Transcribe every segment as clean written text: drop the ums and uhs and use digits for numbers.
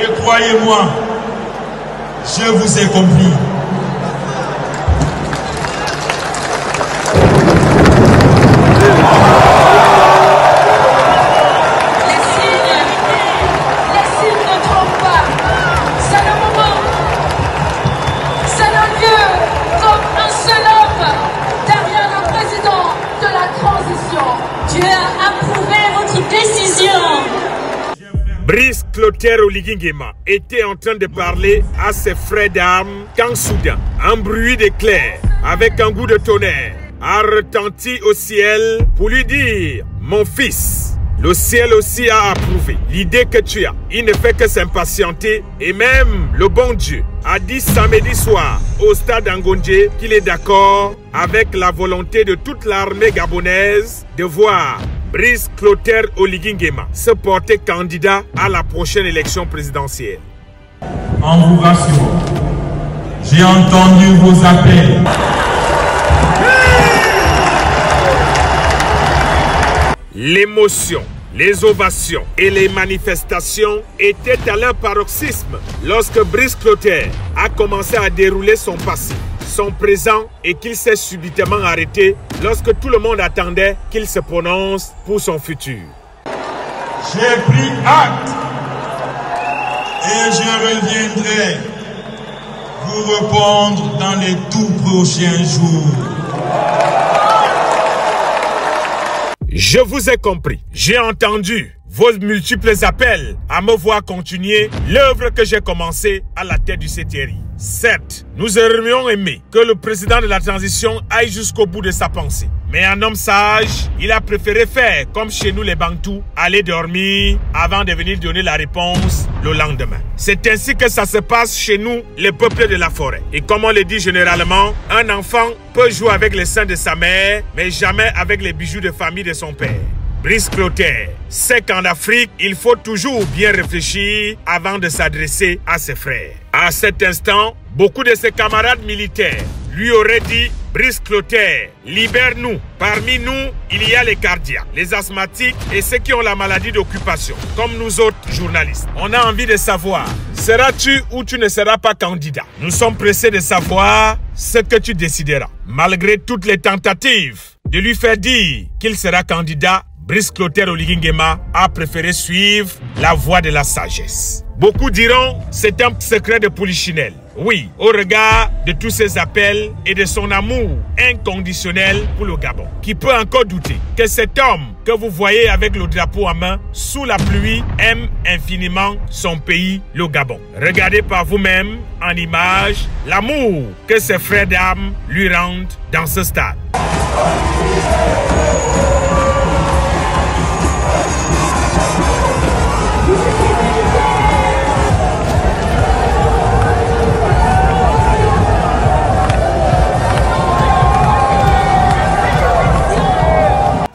Et croyez-moi, je vous ai compris. Brice Clotaire Oligui Nguema était en train de parler à ses frères d'armes quand soudain, un bruit d'éclair avec un goût de tonnerre a retenti au ciel pour lui dire « Mon fils ». Le ciel aussi a approuvé l'idée que tu as. Il ne fait que s'impatienter et même le bon Dieu a dit samedi soir au stade Ngondje qu'il est d'accord avec la volonté de toute l'armée gabonaise de voir Brice Clotaire Oligui Nguema se porter candidat à la prochaine élection présidentielle. En vous rassurant, j'ai entendu vos appels. L'émotion, les ovations et les manifestations étaient à leur paroxysme lorsque Brice Clotaire a commencé à dérouler son passé, son présent et qu'il s'est subitement arrêté lorsque tout le monde attendait qu'il se prononce pour son futur. J'ai pris acte et je reviendrai vous répondre dans les tout prochains jours. Je vous ai compris, j'ai entendu vos multiples appels à me voir continuer l'œuvre que j'ai commencée à la tête du CTRI. Certes, nous aurions aimé que le président de la transition aille jusqu'au bout de sa pensée. Mais un homme sage, il a préféré faire comme chez nous les Bantous, aller dormir avant de venir donner la réponse le lendemain. C'est ainsi que ça se passe chez nous, les peuples de la forêt. Et comme on le dit généralement, un enfant peut jouer avec les seins de sa mère, mais jamais avec les bijoux de famille de son père. Brice Clotaire sait qu'en Afrique, il faut toujours bien réfléchir avant de s'adresser à ses frères. À cet instant, beaucoup de ses camarades militaires lui auraient dit « Brice Clotaire, libère-nous. Parmi nous, il y a les cardiaques, les asthmatiques et ceux qui ont la maladie d'occupation, comme nous autres journalistes. On a envie de savoir, seras-tu ou tu ne seras pas candidat? Nous sommes pressés de savoir ce que tu décideras. » Malgré toutes les tentatives de lui faire dire qu'il sera candidat, Brice Clotaire Oligui Nguema a préféré suivre la voie de la sagesse. Beaucoup diront c'est un secret de polichinelle. Oui, au regard de tous ses appels et de son amour inconditionnel pour le Gabon. Qui peut encore douter que cet homme que vous voyez avec le drapeau en main sous la pluie aime infiniment son pays, le Gabon. Regardez par vous-même en image l'amour que ses frères d'armes lui rendent dans ce stade.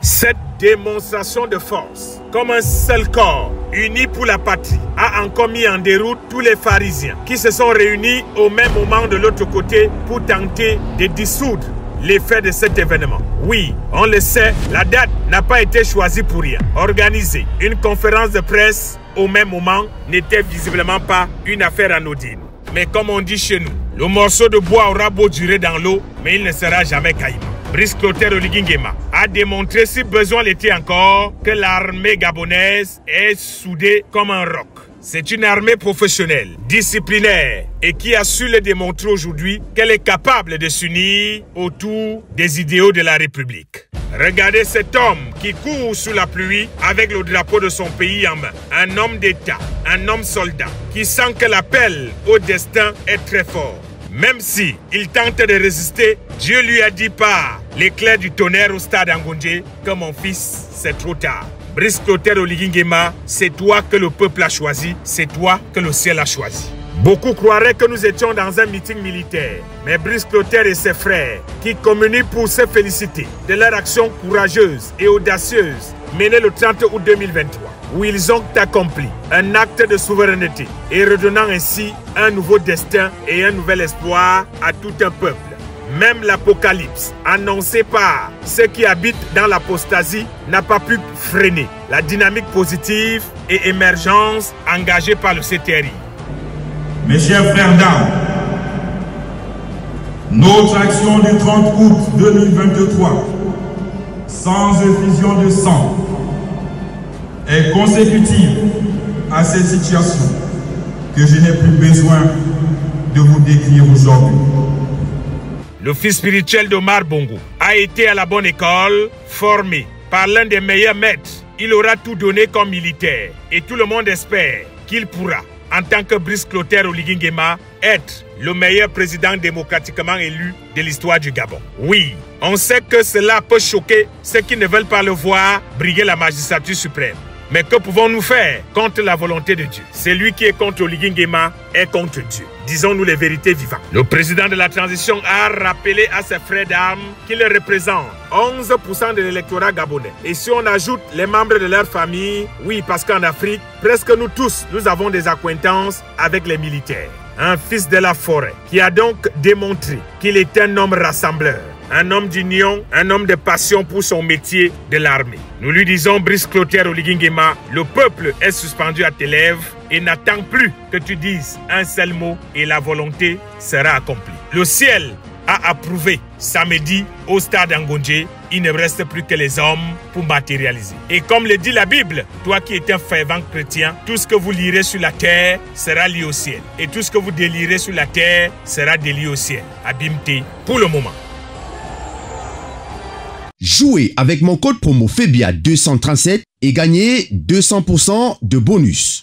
Cette démonstration de force, comme un seul corps, uni pour la patrie, a encore mis en déroute tous les pharisiens qui se sont réunis au même moment de l'autre côté pour tenter de dissoudre l'effet de cet événement. Oui, on le sait, la date n'a pas été choisie pour rien. Organiser une conférence de presse au même moment n'était visiblement pas une affaire anodine. Mais comme on dit chez nous, le morceau de bois aura beau durer dans l'eau, mais il ne sera jamais caïman. Brice Clotaire Oligui Nguema a démontré, si besoin l'était encore, que l'armée gabonaise est soudée comme un roc. C'est une armée professionnelle, disciplinaire et qui a su le démontrer aujourd'hui qu'elle est capable de s'unir autour des idéaux de la République. Regardez cet homme qui court sous la pluie avec le drapeau de son pays en main. Un homme d'État, un homme soldat qui sent que l'appel au destin est très fort. Même si il tente de résister, Dieu lui a dit par l'éclair du tonnerre au stade Ngondje que mon fils, c'est trop tard. Brice Clotaire Oligui Nguema, c'est toi que le peuple a choisi, c'est toi que le ciel a choisi. Beaucoup croiraient que nous étions dans un meeting militaire, mais Brice Clotaire et ses frères, qui communient pour se féliciter de leur action courageuse et audacieuse menée le 30 août 2023, où ils ont accompli un acte de souveraineté et redonnant ainsi un nouveau destin et un nouvel espoir à tout un peuple. Même l'apocalypse, annoncé par ceux qui habitent dans l'apostasie, n'a pas pu freiner la dynamique positive et émergence engagés par le CTRI. Mes chers frères d'armes, notre action du 30 août 2023, sans effusion de sang, est consécutive à cette situation que je n'ai plus besoin de vous décrire aujourd'hui. Le fils spirituel d'Omar Bongo a été à la bonne école, formé par l'un des meilleurs maîtres. Il aura tout donné comme militaire et tout le monde espère qu'il pourra, en tant que Brice Clotaire Oligui Nguema, être le meilleur président démocratiquement élu de l'histoire du Gabon. Oui, on sait que cela peut choquer ceux qui ne veulent pas le voir briguer la magistrature suprême. Mais que pouvons-nous faire contre la volonté de Dieu? Celui qui est contre Oligui Nguema est contre Dieu. Disons-nous les vérités vivantes. Le président de la transition a rappelé à ses frères d'armes qu'il représente 11% de l'électorat gabonais. Et si on ajoute les membres de leur famille, oui, parce qu'en Afrique, presque nous tous, nous avons des accointances avec les militaires. Un fils de la forêt qui a donc démontré qu'il est un homme rassembleur, un homme d'union, un homme de passion pour son métier de l'armée. Nous lui disons, Brice Clotaire Oligui Nguema, le peuple est suspendu à tes lèvres et n'attend plus que tu dises un seul mot et la volonté sera accomplie. Le ciel a approuvé samedi au stade Ngonje. Il ne reste plus que les hommes pour matérialiser. Et comme le dit la Bible, toi qui es un fervent chrétien, tout ce que vous lirez sur la terre sera lié au ciel. Et tout ce que vous délirez sur la terre sera délié au ciel. Abimte pour le moment. Jouez avec mon code promo FEBIA237 et gagnez 200% de bonus.